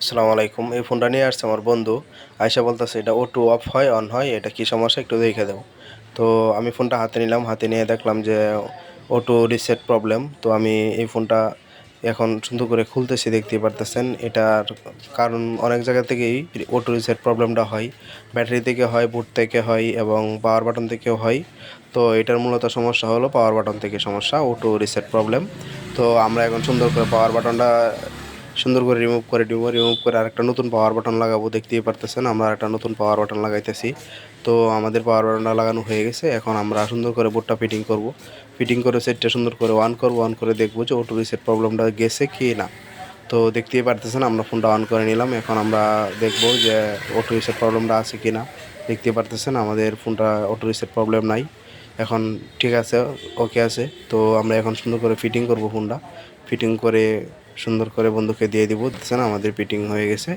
আসসালামু আলাইকুম। এই ফোনটা নিয়ে আসছে আমার বন্ধু। আইসা বলতেছে এটা অটো অফ হয়, অন হয়। এটা কি সমস্যা একটু দেখে দাও। তো আমি ফোনটা হাতে নিলাম। হাতে নিয়ে দেখলাম যে অটো রিসেট প্রবলেম। তো আমি এই ফোনটা এখন সুন্দর করে খুলতেছি, দেখতেই পারতেছেন। এটার কারণ অনেক জায়গা থেকেই অটো রিসেট প্রবলেমটা হয়। ব্যাটারি থেকে হয়, বুট থেকে হয় এবং পাওয়ার বাটন থেকেও হয়। তো এটার মূলত সমস্যা হলো পাওয়ার বাটন থেকে সমস্যা, অটো রিসেট প্রবলেম। তো আমরা এখন সুন্দর করে পাওয়ার বাটনটা সুন্দর করে রিমুভ করে আরেকটা নতুন পাওয়ার বাটন লাগাবো। দেখতেই পারতেছেন আমরা একটা নতুন পাওয়ার বাটন লাগাইতেছি। তো আমাদের পাওয়ার বাটনটা লাগানো হয়ে গেছে। এখন আমরা সুন্দর করে বোর্ডটা ফিটিং করব। ফিটিং করে সেটটা সুন্দর করে অন করে দেখবো যে অটো রিসেট প্রবলেমটা গেছে কি না। তো দেখতেই পারতেছেন আমরা ফোনটা অন করে নিলাম। এখন আমরা দেখব যে অটো রিসেট প্রবলেমটা আছে কি না। দেখতে পারতেছেন আমাদের ফোনটা অটো রিসেট প্রবলেম নাই। এখন ঠিক আছে, ওকে আছে। তো আমরা এখন সুন্দর করে ফিটিং করব ফোনটা। ফিটিং করে সুন্দর করে বন্ধুকে দিয়ে দিব। দেখছেন আমাদের ফিটিং হয়ে গেছে।